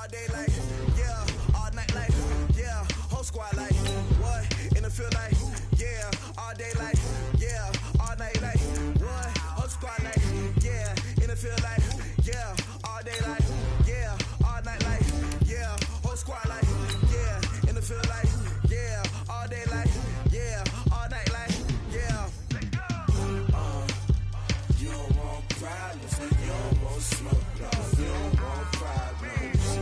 all day like, yeah, all night like, yeah, whole squad like, what, in the field like, yeah, all day like, yeah, all night like, what, whole squad like, yeah, in the field like, yeah, all day like, yeah, all night like, yeah, whole squad like, yeah, in the field like, yeah, all day like, yeah, all night like, yeah. You don't want problems, you don't want smoke, dog. You don't want problems.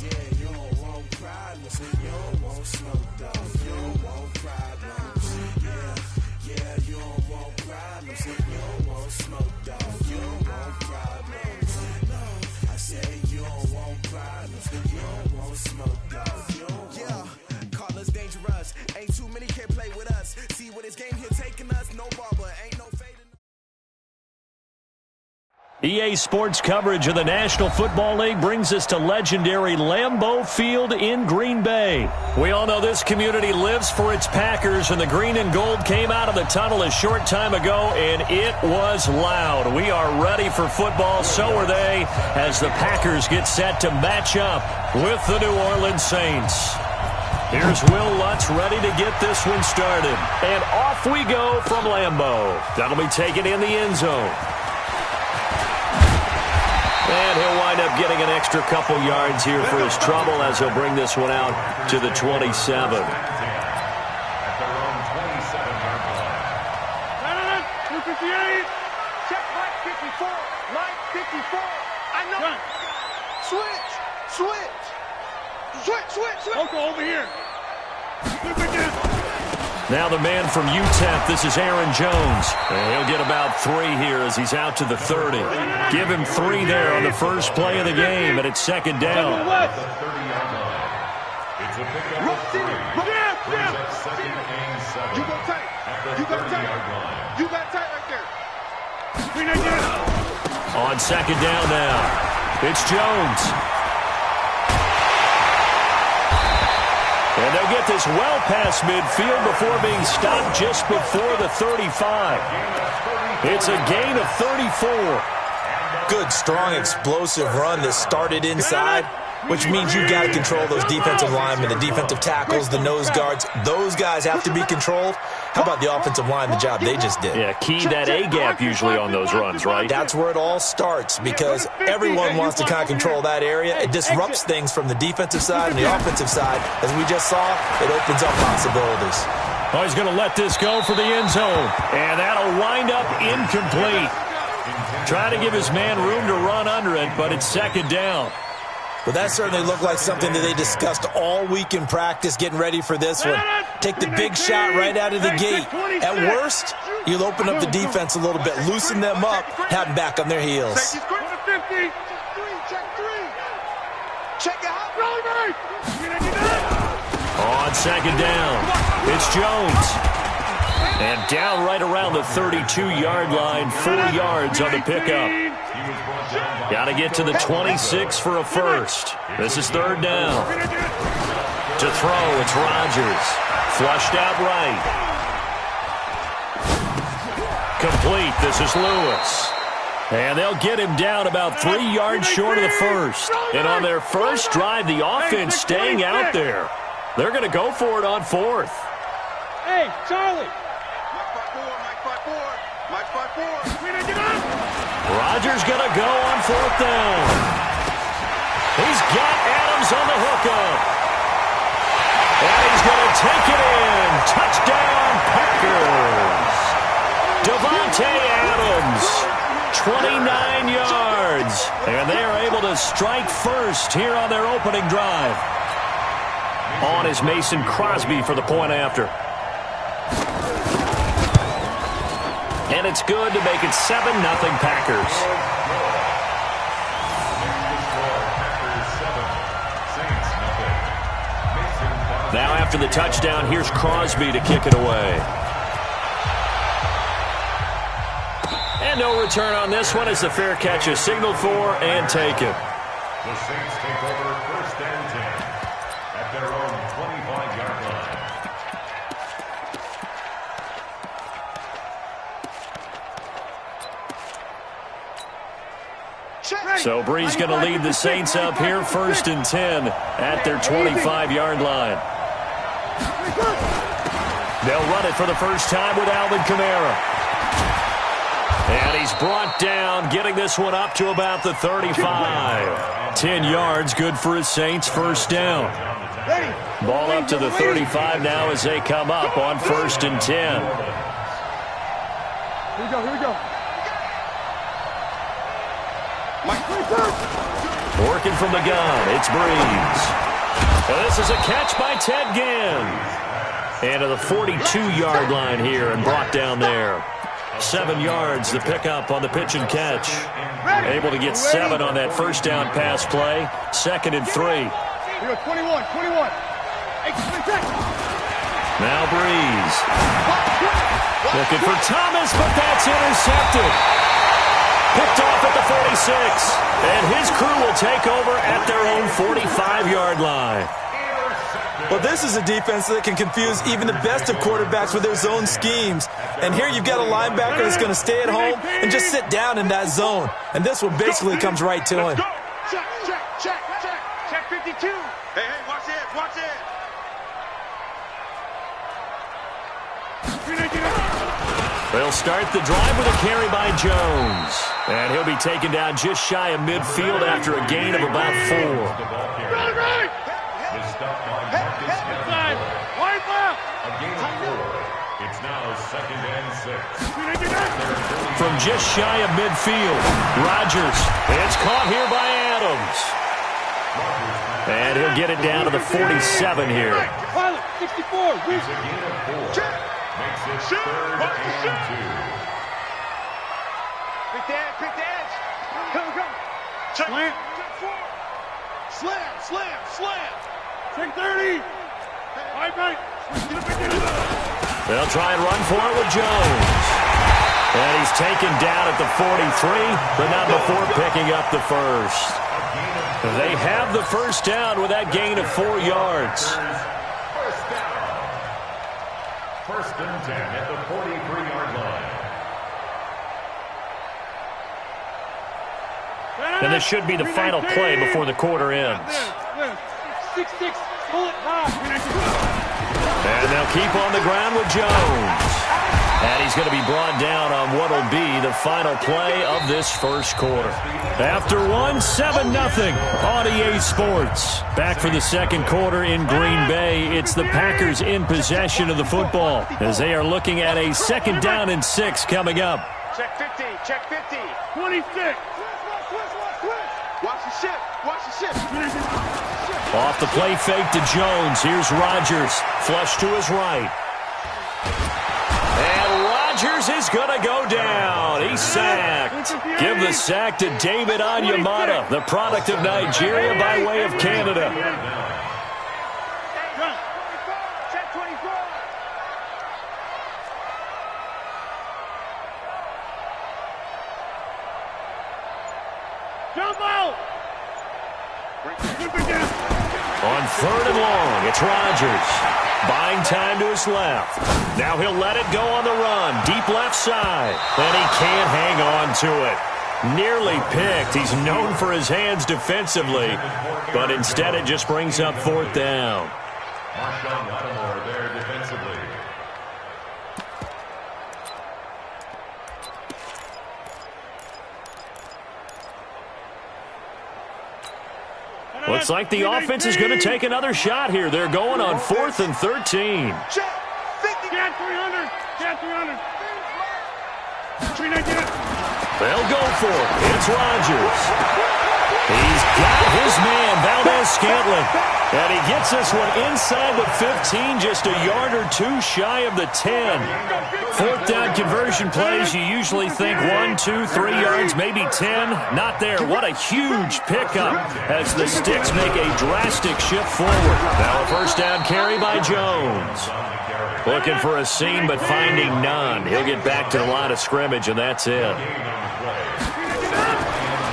Yeah, you don't want problems, you don't want smoke, dog. You don't want problems. Yeah, you don't want problems, you don't want smoke, dog. You don't want problems. No, I said you don't want problems, you don't want smoke, dog. You don't yeah, call us dangerous. Ain't too many can play with us. See what this game here taking us, no barber, ain't no fading. EA Sports coverage of the National Football League brings us to legendary Lambeau Field in Green Bay. We all know this community lives for its Packers, and the green and gold came out of the tunnel a short time ago, and it was loud. We are ready for football, so are they, as the Packers get set to match up with the New Orleans Saints. Here's Will Lutz ready to get this one started. And off we go from Lambeau. That'll be taken in the end zone. And he'll wind up getting an extra couple yards here for his trouble as he'll bring this one out to the 27. Check Mike 54. Mike 54. I know. Switch. Okay, over here. Now the man from UTEP, this is Aaron Jones. And he'll get about 3 here as he's out to the 30. Give him 3 there on the first play of the game, and it's second down. You go tight. You got tight right there. On second down now, it's Jones. And they'll get this well past midfield before being stopped just before the 35. It's a gain of 34. Good, strong, explosive run that started inside, which means you've got to control those defensive linemen, the defensive tackles, the nose guards. Those guys have to be controlled. How about the offensive line, the job they just did? Yeah, key that A-gap usually on those runs, right? That's where it all starts because everyone wants to kind of control that area. It disrupts things from the defensive side and the offensive side. As we just saw, it opens up possibilities. Oh, he's going to let this go for the end zone. And that'll wind up incomplete. Trying to give his man room to run under it, but it's second down. Well, that certainly looked like something that they discussed all week in practice, getting ready for this one. Take the big shot right out of the gate. At worst, you'll open up the defense a little bit, loosen them up, have them back on their heels. Check it out. On second down, it's Jones. And down right around the 32-yard line, 4 yards on the pickup. Got to get to the 26 for a first. This is third down. To throw, it's Rodgers. Flushed out right. Complete. This is Lewis. And they'll get him down about 3 yards short of the first. And on their first drive, the offense staying out there. They're going to go for it on fourth. Hey, Charlie. Rodgers going to go on fourth down. He's got Adams on the hookup. And he's going to take it in. Touchdown, Packers. Davante Adams, 29 yards. And they are able to strike first here on their opening drive. On is Mason Crosby for the point after. And it's good to make it 7-0 Packers. Now after the touchdown, here's Crosby to kick it away. And no return on this one as the fair catch is signaled for and taken. The Saints take over first and 10 at their own 25-yard line. So Bree's going to lead the Saints up here 1st and 10 at their 25-yard line. They'll run it for the first time with Alvin Kamara. And he's brought down, getting this one up to about the 35. 10 yards, good for his Saints, first down. Ball up to the 35 now as they come up on 1st and 10. Here we go, here we go. Working from the gun, it's Breeze. And this is a catch by Ted Ginn. And to the 42-yard line here and brought down there. 7 yards, the pickup on the pitch and catch. Able to get 7 on that first down pass play. 2nd and 3. Here we go, 21. Now Breeze. Looking for Thomas, but that's intercepted. Picked off at the 46. And his crew will take over at their own 45-yard line. Well, this is a defense that can confuse even the best of quarterbacks with their zone schemes. And here you've got a linebacker that's going to stay at home and just sit down in that zone. And this one basically comes right to him. Check 52. Hey, watch it. They'll start the drive with a carry by Jones. And he'll be taken down just shy of midfield after a gain of about 4. Right. Wide left. A gain of 4. It's now 2nd and 6. From just shy of midfield, Rodgers. It's caught here by Adams. And he'll get it down to the 47 here. Pilot, 64. It's a gain of 4. Makes it 3rd and 2. Pick the edge. Come. Slam. Check 30. Right. They'll try and run for it with Jones. And he's taken down at the 43, but not before picking up the first. They have the first down with that gain of 4 yards. First down. 1st and 10 at the 43-yard line. And this should be the final play before the quarter ends. 6-6, pull it high. And they'll keep on the ground with Jones. And he's going to be brought down on what will be the final play of this first quarter. After 7-0 on EA Sports. Back for the second quarter in Green Bay. It's the Packers in possession of the football as they are looking at a 2nd down and 6 coming up. Check 50. 26. Watch the ship. Off the play fake to Jones. Here's Rodgers. Flush to his right. And Rodgers is going to go down. He's sacked. Give the sack to David Onyemata, the product of Nigeria by way of Canada. Check 24. Jump out. On 3rd and long, it's Rodgers. Buying time to his left. Now he'll let it go on the run. Deep left side. And he can't hang on to it. Nearly picked. He's known for his hands defensively. But instead it just brings up 4th down. Marshawn Lattimore there defensively. Looks like the offense is going to take another shot here. They're going on 4th and 13. Check 50. Cat 300. They'll go for it. It's Rodgers. He's got his man, Valdez-Scantling. And he gets this one inside the 15, just a yard or 2 shy of the 10. 4th down conversion plays, you usually think 1, 2, 3 yards, maybe 10. Not there. What a huge pickup as the Sticks make a drastic shift forward. Now a first down carry by Jones. Looking for a seam, but finding none. He'll get back to the line of scrimmage, and that's it.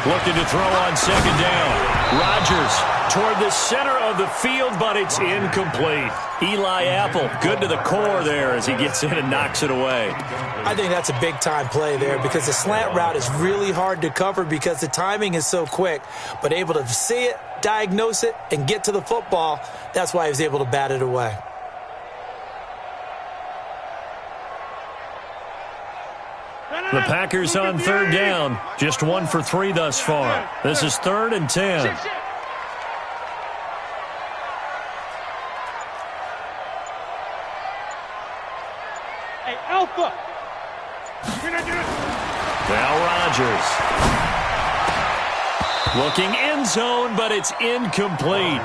Looking to throw on 2nd down. Rodgers Rodgers toward the center of the field, but it's incomplete. Eli Apple, good to the core there as he gets in and knocks it away. I think that's a big-time play there because the slant route is really hard to cover because the timing is so quick. But able to see it, diagnose it, and get to the football, that's why he was able to bat it away. The Packers on third down. Just 1 for 3 thus far. This is 3rd and 10. Hey, Alpha. Now Rodgers. Looking end zone, but it's incomplete.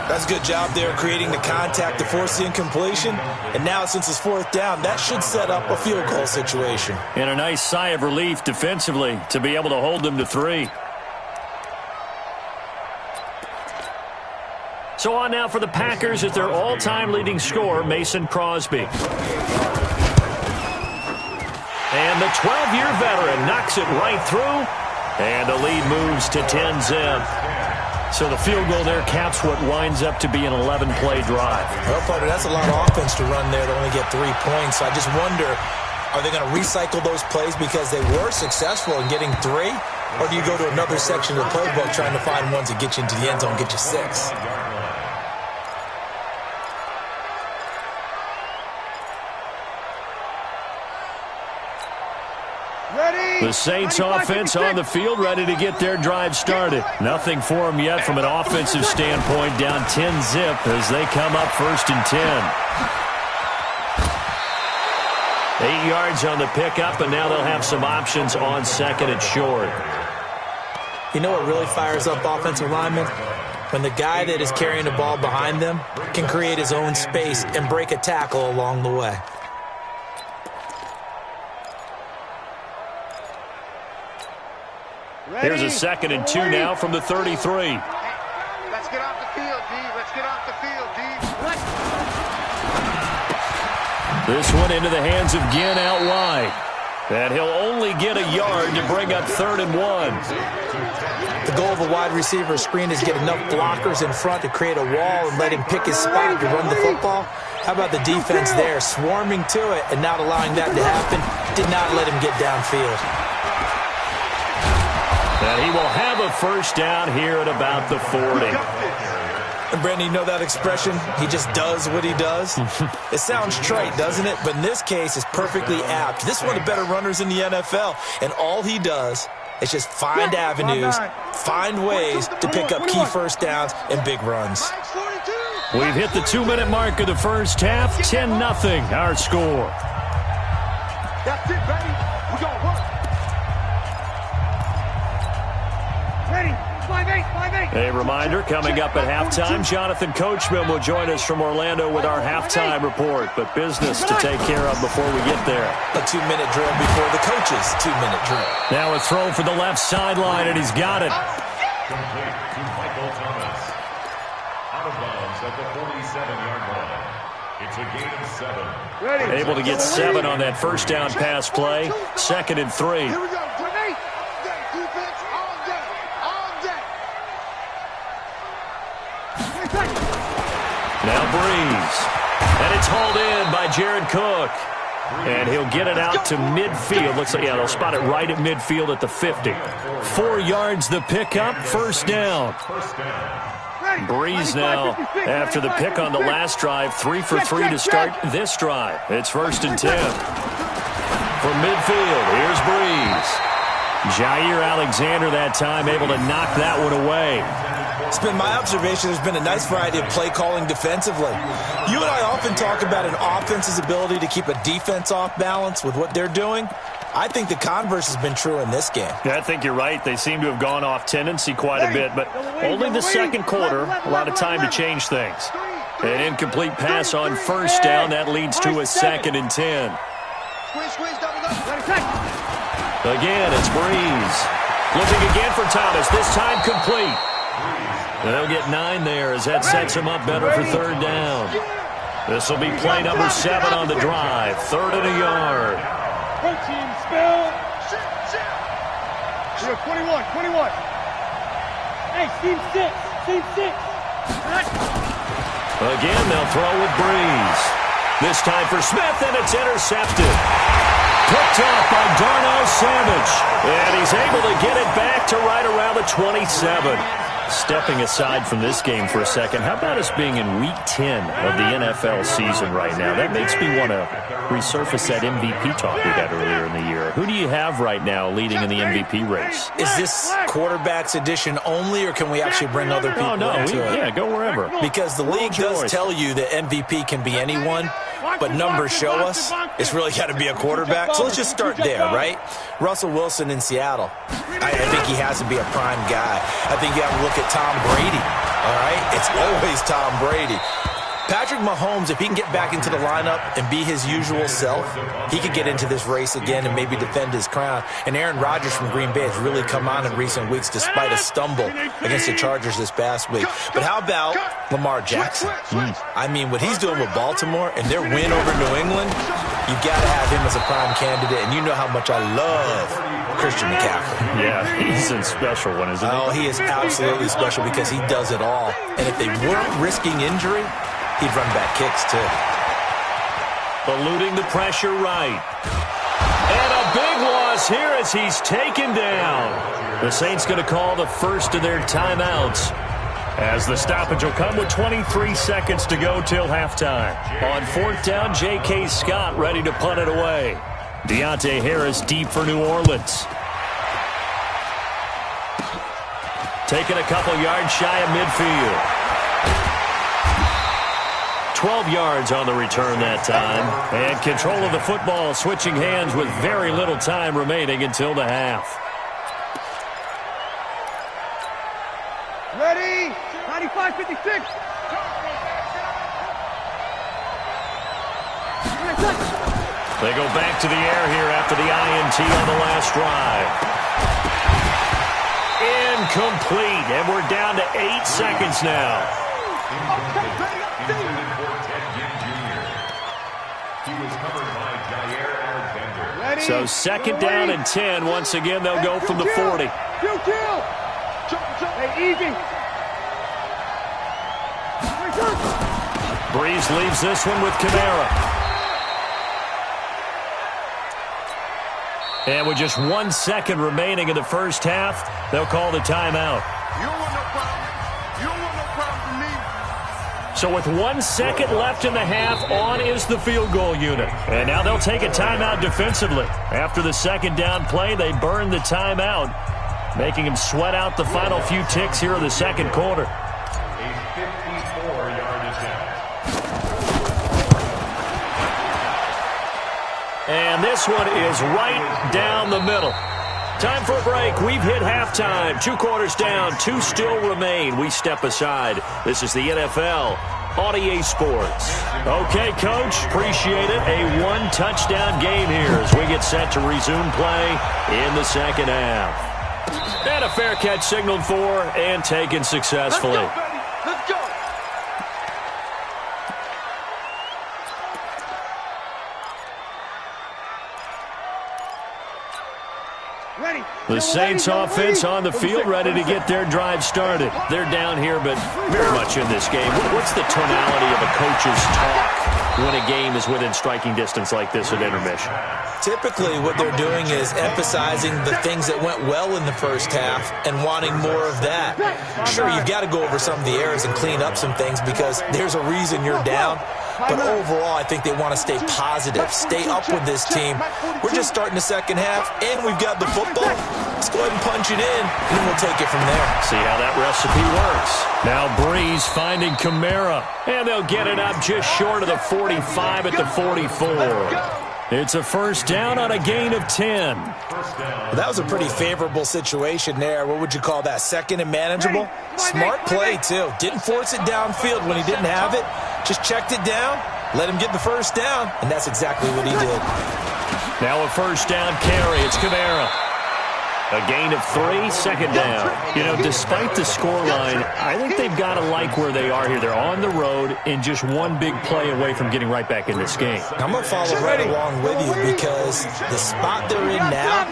That's a good job there creating the contact to force the incompletion. And now since it's 4th down, that should set up a field goal situation. And a nice sigh of relief defensively to be able to hold them to 3. So on now for the Packers as their all-time leading scorer, Mason Crosby. And the 12-year veteran knocks it right through. And the lead moves to 10-zip. So the field goal there caps what winds up to be an 11-play drive. Well, partner, that's a lot of offense to run there to only get 3 points. So I just wonder, are they going to recycle those plays because they were successful in getting 3? Or do you go to another section of the playbook trying to find ones that get you into the end zone, get you 6? The Saints offense on the field, ready to get their drive started. Nothing for them yet from an offensive standpoint, down 10-zip as they come up 1st and 10. 8 yards on the pickup, and now they'll have some options on 2nd and short. You know what really fires up offensive linemen? When the guy that is carrying the ball behind them can create his own space and break a tackle along the way. Here's a 2nd and 2 now from the 33. Let's get off the field, D. Let's get off the field, D. This one into the hands of Ginn out wide. And he'll only get a yard to bring up 3rd and 1. The goal of a wide receiver screen is get enough blockers in front to create a wall and let him pick his spot to run the football. How about the defense there, swarming to it and not allowing that to happen? Did not let him get downfield. And he will have a 1st down here at about the 40. And Brandon, you know that expression? He just does what he does? It sounds trite, doesn't it? But in this case, it's perfectly apt. This is one of the better runners in the NFL. And all he does is just find avenues, find ways to pick up key 1st downs and big runs. We've hit the 2-minute mark of the 1st half. 10-0 our score. That's it, baby. We gonna work. Ready. 5-8, 5-8. A reminder, coming up at halftime, Jonathan Coachman will join us from Orlando with our halftime report. But business to take care of before we get there. A 2-minute drill before the coach's 2-minute drill. Now a throw for the left sideline, and he's got it. Complete to Michael Thomas. Out of bounds at the 47-yard line. It's a gain of 7. Ready. Able to get 7 on that 1st down pass play. 2nd and 3. Here we go. 28. Defense all day. All day. Now Breeze. And it's hauled in by Jared Cook. And he'll get it out to midfield. Looks like, yeah, they'll spot it right at midfield at the 50. 4 yards the pickup, 1st down. Breeze now, after the pick on the last drive, 3 for 3 to start this drive. It's 1st and 10. From midfield, here's Breeze. Jair Alexander that time able to knock that one away. It's been my observation there's been a nice variety of play calling defensively. You and I often talk about an offense's ability to keep a defense off balance with what they're doing. I think the converse has been true in this game. Yeah, I think you're right. They seem to have gone off tendency quite a bit, but only the 2nd quarter, a lot of time to change things. An incomplete pass on 1st down. That leads to a 2nd and 10. Again, it's Breeze. Looking again for Thomas, this time complete. And they'll get 9 there as that sets him up better for 3rd down. This will be play number 7 on the drive. 3rd and a yard. Protein spill. Here, 21. Hey, Steve 6. Team 6. Again, they'll throw with Breeze. This time for Smith, and it's intercepted. Picked off by Darnell Savage. And he's able to get it back to right around the 27. Stepping aside from this game for a second, how about us being in Week 10 of the NFL season right now? That makes me want to resurface that MVP talk we had earlier in the year. Who do you have right now leading in the MVP race? Is this quarterbacks edition only, or can we actually bring other people into it? Yeah, go wherever. Because the league does tell you that MVP can be anyone, but numbers show us it's really got to be a quarterback. So let's just start there, right? Russell Wilson in Seattle. I think he has to be a prime guy. I think you have to look at Tom Brady, all right? It's always Tom Brady. Patrick Mahomes, if he can get back into the lineup and be his usual self, he could get into this race again and maybe defend his crown. And Aaron Rodgers from Green Bay has really come on in recent weeks despite a stumble against the Chargers this past week. But how about Lamar Jackson? I mean, what he's doing with Baltimore and their win over New England, you've got to have him as a prime candidate. And you know how much I love Christian McCaffrey. Yeah, he's a special one, isn't he? Oh, he is absolutely special because he does it all. And if they weren't risking injury, he'd run back kicks, too. Eluding the pressure right. And a big loss here as he's taken down. The Saints going to call the first of their timeouts, as the stoppage will come with 23 seconds to go till halftime. On fourth down, J.K. Scott ready to punt it away. Deontay Harris deep for New Orleans. Taking a couple yards shy of midfield. 12 yards on the return that time. And control of the football, switching hands with very little time remaining until the half. Ready? 95-56. They go back to the air here after the INT on the last drive. Incomplete, and we're down to 8 seconds now. So second down and 10. Once again, they'll go from the 40. Hey, easy. Breeze leaves this one with Kamara. And with just 1 second remaining in the first half, they'll call the timeout. You don't want no problem. You don't want no problem from me. So with 1 second left in the half, on is the field goal unit. And now they'll take a timeout defensively. After the second down play, they burn the timeout, making them sweat out the final few ticks here in the second quarter. A 54-yard attempt. And this one is right down the middle. Time for a break. We've hit halftime. 2 quarters down. 2 still remain. We step aside. This is the NFL on EA Sports. Okay, Coach. Appreciate it. A 1-touchdown game here as we get set to resume play in the second half. And a fair catch signaled for and taken successfully. Let's go, baby. Let's go. Ready. The Saints offense on the field, ready to get their drive started. They're down here, but very much in this game. What's the tonality of a coach's talk when a game is within striking distance like this at intermission? Typically, what they're doing is emphasizing the things that went well in the first half and wanting more of that. Sure, you've got to go over some of the errors and clean up some things because there's a reason you're down. But overall, I think they want to stay positive, stay up with this team. We're just starting the second half, and we've got the football. Let's go ahead and punch it in, and then we'll take it from there. See how that recipe works. Now Breeze finding Kamara, and they'll get it up just short of the 45 at the 44. It's a first down on a gain of 10. Well, that was a pretty favorable situation there. What would you call that? Second and manageable? Smart play, too. Didn't force it downfield when he didn't have it. Just checked it down, let him get the first down, and that's exactly what he did. Now a first down carry. It's Kamara. A gain of 3, second down. You know, despite the scoreline, I think they've got to like where they are here. They're on the road and just one big play away from getting right back in this game. I'm going to follow right along with you because the spot they're in now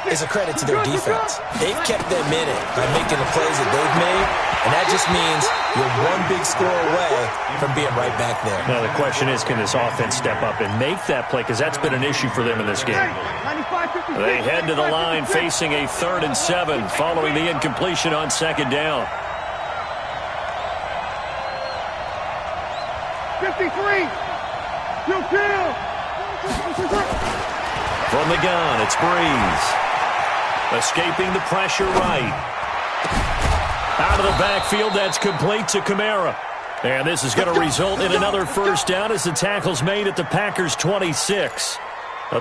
is a credit to their defense. They've kept them in it by making the plays that they've made, and that just means you're one big score away from being right back there. Now, the question is, can this offense step up and make that play? Because that's been an issue for them in this game. They head to the line facing a 3rd and 7 following the incompletion on second down. 53. From the gun, it's Breeze. Escaping the pressure right. Out of the backfield, that's complete to Kamara. And this is going to result in another first down as the tackle's made at the Packers' 26.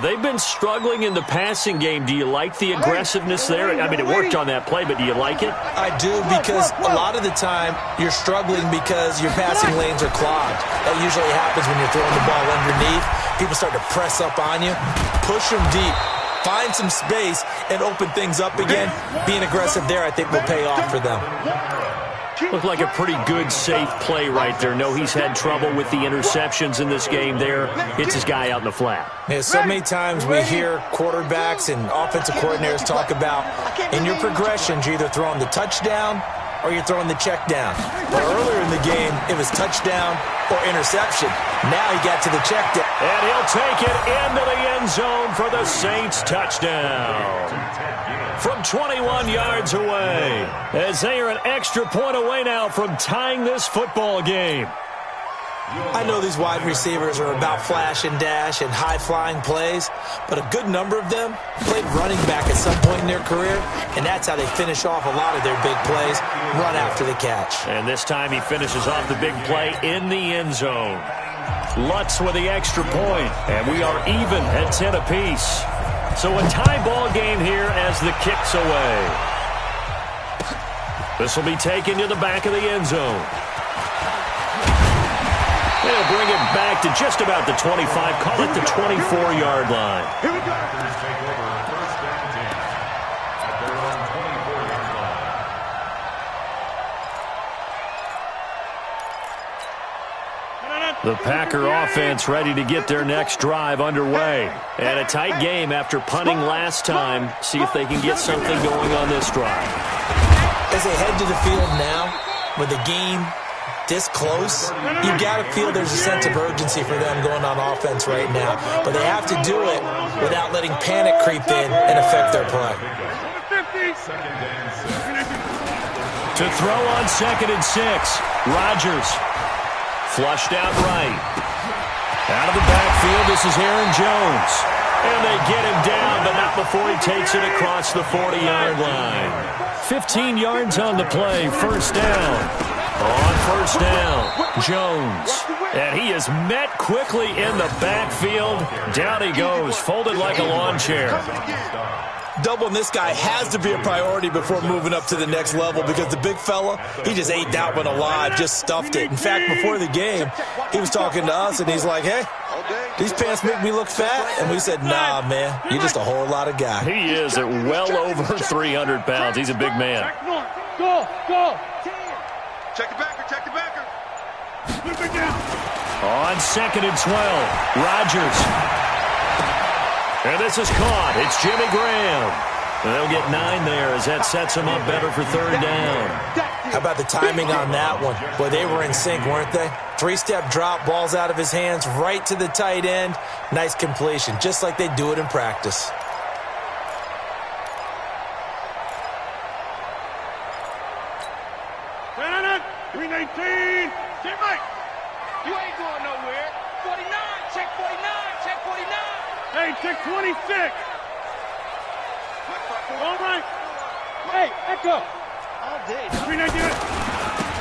They've been struggling in the passing game. Do you like the aggressiveness there? I mean, it worked on that play, but do you like it? I do, because a lot of the time you're struggling because your passing lanes are clogged. That usually happens when you're throwing the ball underneath. People start to press up on you, push them deep, find some space, and open things up again. Being aggressive there, I think, will pay off for them. Looked like a pretty good, safe play right there. No, he's had trouble with the interceptions in this game there. Hits his guy out in the flat. Yeah, so many times we hear quarterbacks and offensive coordinators talk about in your progressions, you're either throwing the touchdown or you're throwing the check down. But earlier in the game, it was touchdown or interception. Now he got to the check down. And he'll take it into the end zone for the Saints touchdown. From 21 yards away, as they are an extra point away now from tying this football game. I know these wide receivers are about flash and dash and high-flying plays, but a good number of them played running back at some point in their career, and that's how they finish off a lot of their big plays, run after the catch. And this time he finishes off the big play in the end zone. Lutz with the extra point, and we are even at 10 apiece. So a tie ball game here as the kick's away. This will be taken to the back of the end zone. They'll bring it back to just about the 25, call it the 24-yard line. Here we go. The Packer offense ready to get their next drive underway. And a tight game after punting last time. See if they can get something going on this drive. As they head to the field now, with the game this close, you got to feel there's a sense of urgency for them going on offense right now. But they have to do it without letting panic creep in and affect their play. To throw on 2nd and 6, Rodgers. Flushed out right. Out of the backfield, this is Aaron Jones. And they get him down, but not before he takes it across the 40-yard line. 15 yards on the play, first down. On first down, Jones. And he is met quickly in the backfield. Down he goes, folded like a lawn chair. Doubling this guy has to be a priority before moving up to the next level because the big fella, he just ate that one alive, just stuffed it. In fact, before the game, he was talking to us, and he's like, hey, these pants make me look fat? And we said, nah, man, you're just a whole lot of guy. He is at well over 300 pounds. He's a big man. Go, go. Check the backer, check the backer. On 2nd and 12, Rodgers. And this is caught. It's Jimmy Graham. And they'll get 9 there as that sets them up better for third down. How about the timing on that one? Boy, they were in sync, weren't they? 3-step drop, ball's out of his hands, right to the tight end. Nice completion, just like they do it in practice. Green 18. Get right. You ain't going nowhere. 49. Check 49. Check 49. Hey, check 26. All right. Hey, echo. All day. Green 19.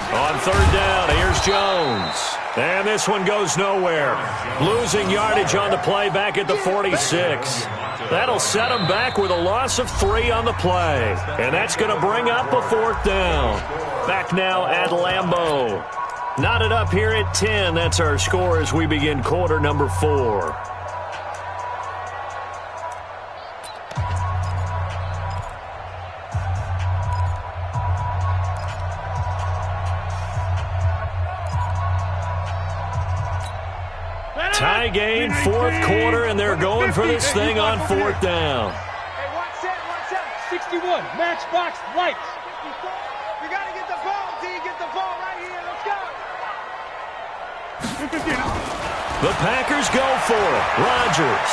On third down, here's Jones. And this one goes nowhere. Losing yardage on the play back at the 46. That'll set him back with a loss of 3 on the play. And that's going to bring up a 4th down. Back now at Lambeau. Knotted up here at 10. That's our score as we begin quarter number 4. Tie game, fourth quarter, and they're going for this thing on fourth down. Hey, watch that. 61, matchbox lights. We got to get the ball, D. Get the ball right here. Let's go. The Packers go for it. Rodgers.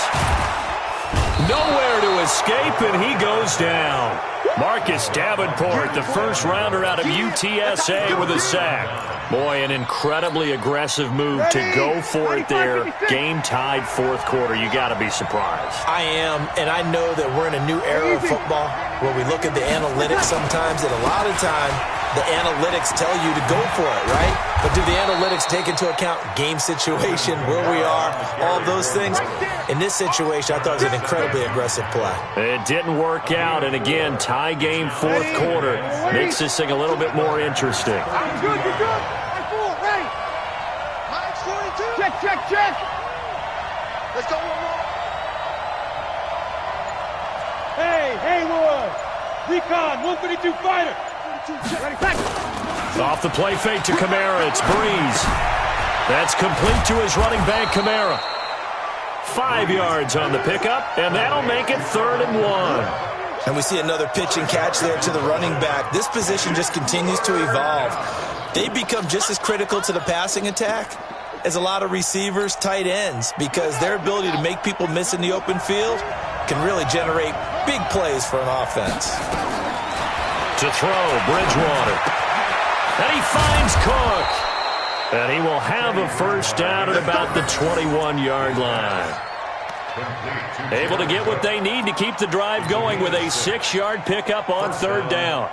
Nowhere to escape, and he goes down. Marcus Davenport, the first rounder out of UTSA with a sack. Boy, an incredibly aggressive move to go for it there. Game tied fourth quarter. You got to be surprised. I am, and I know that we're in a new era of football where we look at the analytics sometimes, and a lot of time the analytics tell you to go for it, right? But do the analytics take into account game situation, where we are, all those things? In this situation, I thought it was an incredibly aggressive play. It didn't work out, and again, tie game fourth quarter makes this thing a little bit more interesting. You're good. Ready. Mike's 42. Check. Let's go one more. Hey, Haywood. Recon, 152 fighter. Ready, back. Off the play fake to Kamara. It's Breeze. That's complete to his running back, Kamara. 5 yards on the pickup, and that'll make it 3rd and 1. And we see another pitch and catch there to the running back. This position just continues to evolve. They become just as critical to the passing attack as a lot of receivers, tight ends, because their ability to make people miss in the open field can really generate big plays for an offense. To throw, Bridgewater. And he finds Cook. And he will have a first down at about the 21-yard line. Able to get what they need to keep the drive going with a 6-yard pickup on 3rd down.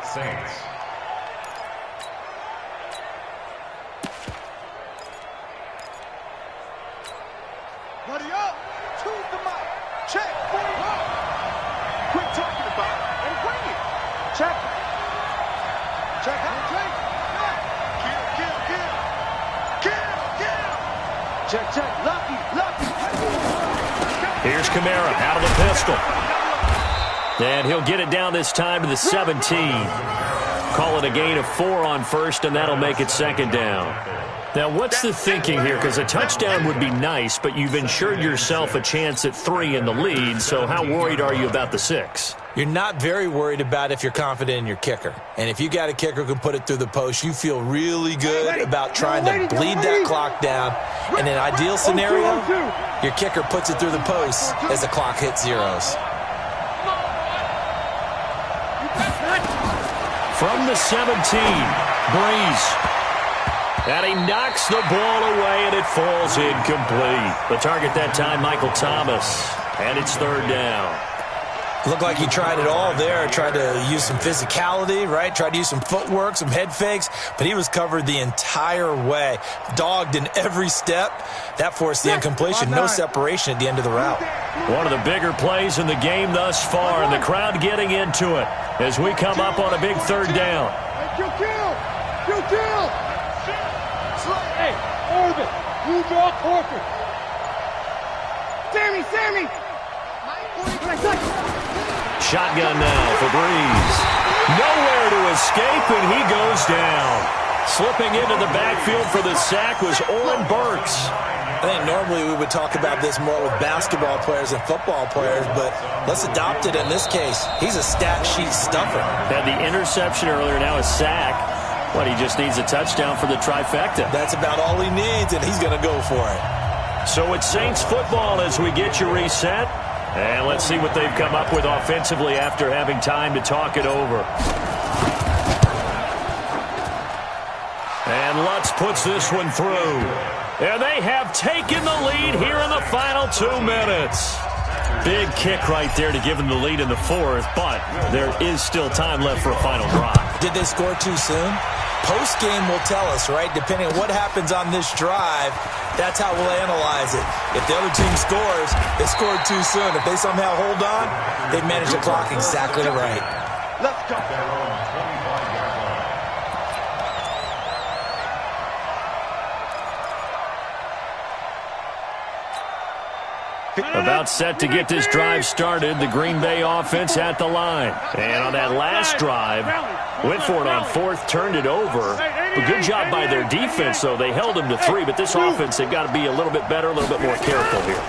Buddy up. To the mic. Check. Quit talking about it and bring it. Check. Check. Kill. Check. Lucky. Here's Kamara out of the pistol. And he'll get it down this time to the 17. Call it a gain of 4 on first, and that'll make it 2nd down. Now, what's the thinking here? Because a touchdown would be nice, but you've ensured yourself a chance at 3 in the lead, so how worried are you about the 6? You're not very worried about if you're confident in your kicker. And if you got a kicker who can put it through the post, you feel really good about trying to bleed that clock down. In an ideal scenario, your kicker puts it through the post as the clock hits zeros. From the 17, Breeze. And he knocks the ball away, and it falls incomplete. The target that time, Michael Thomas. And it's 3rd down. Looked like he tried it all there, tried to use some physicality, right? Tried to use some footwork, some head fakes, but he was covered the entire way. Dogged in every step. That forced the incompletion. No separation at the end of the route. One of the bigger plays in the game thus far, and the crowd getting into it as we come up on a big 3rd down. Kill. Hey, Orbit, you draw Corcoran. Sammy. Shotgun now for Breeze. Nowhere to escape, and he goes down. Slipping into the backfield for the sack was Oren Burks. I think normally we would talk about this more with basketball players and football players, but let's adopt it in this case. He's a stat sheet stuffer. Had the interception earlier, now a sack. But he just needs a touchdown for the trifecta. That's about all he needs, and he's going to go for it. So it's Saints football as we get you reset. And let's see what they've come up with offensively after having time to talk it over. And Lutz puts this one through. And they have taken the lead here in the final 2 minutes. Big kick right there to give them the lead in the 4th, but there is still time left for a final drive. Did they score too soon? Post-game will tell us, right? Depending on what happens on this drive, that's how we'll analyze it. If the other team scores, they scored too soon. If they somehow hold on, they've managed the clock exactly right. Let's go. About set to get this drive started, the Green Bay offense at the line. And on that last drive, went for it on 4th, turned it over. But good job by their defense, though. They held them to 3, but this offense, they've got to be a little bit better, a little bit more careful here.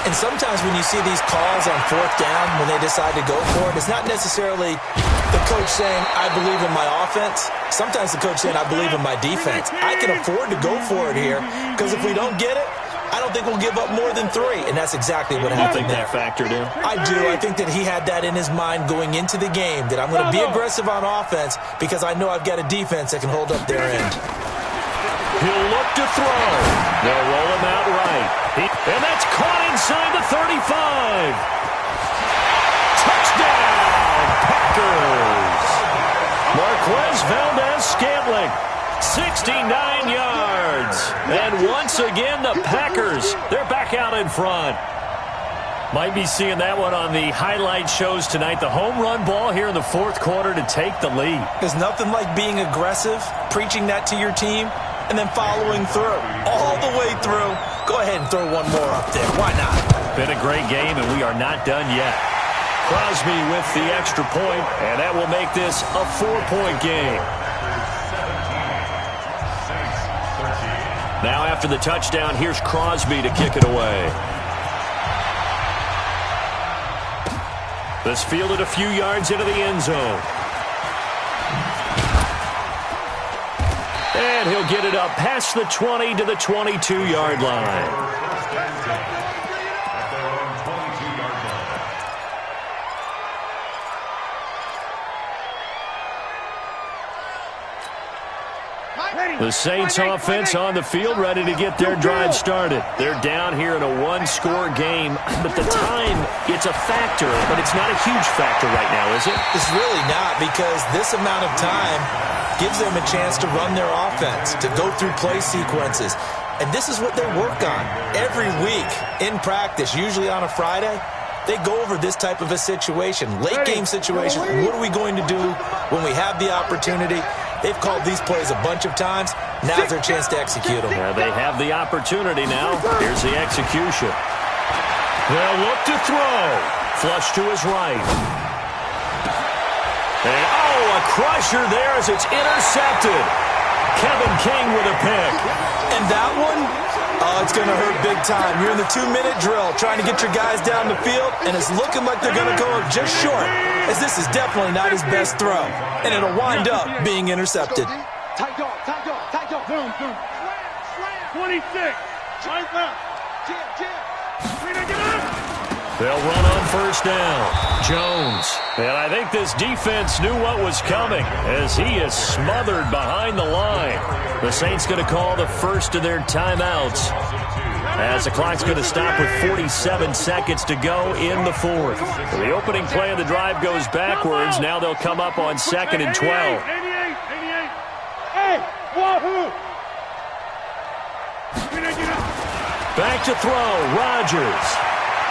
And sometimes when you see these calls on 4th down, when they decide to go for it, it's not necessarily the coach saying, I believe in my offense. Sometimes the coach saying, I believe in my defense. I can afford to go for it here because if we don't get it, I don't think we'll give up more than 3, and that's exactly what happened there. You think that factored in? I do. I think that he had that in his mind going into the game, that I'm going to be aggressive on offense because I know I've got a defense that can hold up their end. He'll look to throw. They'll roll him out right. And that's caught inside the 35. Touchdown, Packers. Marquez Valdez-Scantling, 69 yards. And once again, the Packers, they're back out in front. Might be seeing that one on the highlight shows tonight. The home run ball here in the 4th quarter to take the lead. There's nothing like being aggressive, preaching that to your team, and then following through, all the way through. Go ahead and throw one more up there. Why not? Been a great game, and we are not done yet. Crosby with the extra point, and that will make this a 4-point game. Now after the touchdown, here's Crosby to kick it away. This fielded a few yards into the end zone. And he'll get it up past the 20 to the 22-yard line. The Saints offense on the field, ready to get their drive started. They're down here in a 1-score game, but the time, it's a factor, but it's not a huge factor right now, is it? It's really not, because this amount of time gives them a chance to run their offense, to go through play sequences. And this is what they work on every week in practice, usually on a Friday. They go over this type of a situation, late game situation. What are we going to do when we have the opportunity? They've called these plays a bunch of times. Now's their chance to execute them. Yeah, they have the opportunity now. Here's the execution. They'll look to throw. Flush to his right. And, a crusher there as it's intercepted. Kevin King with a pick. And that one, it's going to hurt big time. You're in the 2-minute drill trying to get your guys down the field, and it's looking like they're going to go up just short, as this is definitely not his best throw. And it'll wind up being intercepted. Tight dog. Zoom. 26. Right left. They'll run on first down. Jones. And I think this defense knew what was coming as he is smothered behind the line. The Saints going to call the first of their timeouts as the clock's going to stop with 47 seconds to go in the 4th. The opening play of the drive goes backwards. Now they'll come up on 2nd and 12. 88. Hey, wahoo! Back to throw. Rodgers.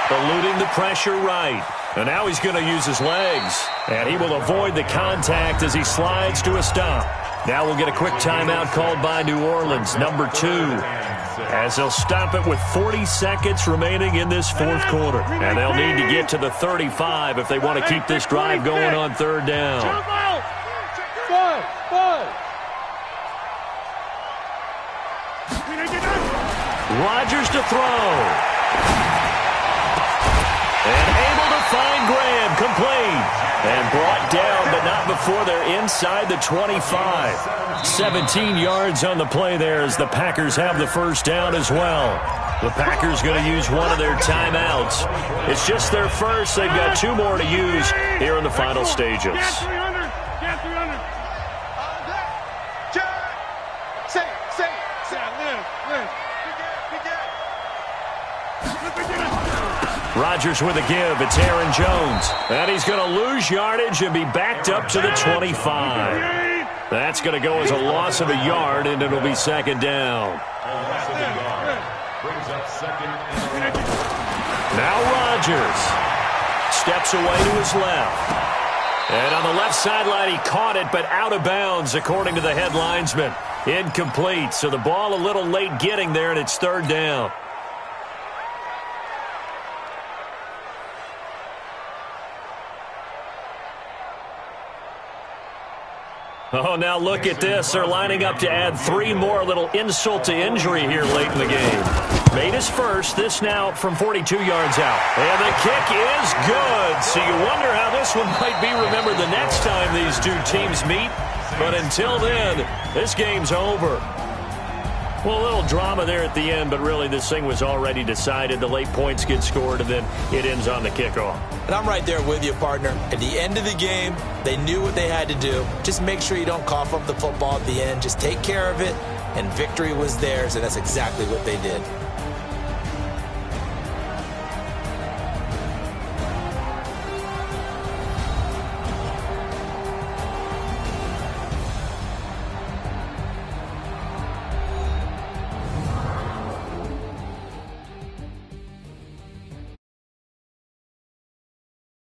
Eluding the pressure right. And now he's going to use his legs. And he will avoid the contact as he slides to a stop. Now we'll get a quick timeout called by New Orleans, number 2. As they'll stop it with 40 seconds remaining in this 4th quarter. And they'll need to get to the 35 if they want to keep this drive going on 3rd down. Rodgers to throw. And able to find Graham, complete. And brought down, but not before they're inside the 25. 17 yards on the play there as the Packers have the first down as well. The Packers going to use one of their timeouts. It's just their first. They've got 2 more to use here in the final stages. Rodgers with a give. It's Aaron Jones. And he's going to lose yardage and be backed up to the 25. That's going to go as a loss of a yard, and it'll be 2nd down. Now Rodgers steps away to his left. And on the left sideline, he caught it, but out of bounds, according to the head linesman. Incomplete. So the ball a little late getting there, and it's 3rd down. Oh, now look at this. They're lining up to add 3 more. A little insult to injury here late in the game. Made his first. This now from 42 yards out. And the kick is good. So you wonder how this one might be remembered the next time these two teams meet. But until then, this game's over. Well, a little drama there at the end, but really this thing was already decided. The late points get scored, and then it ends on the kickoff. And I'm right there with you, partner. At the end of the game, they knew what they had to do. Just make sure you don't cough up the football at the end. Just take care of it, and victory was theirs, and that's exactly what they did.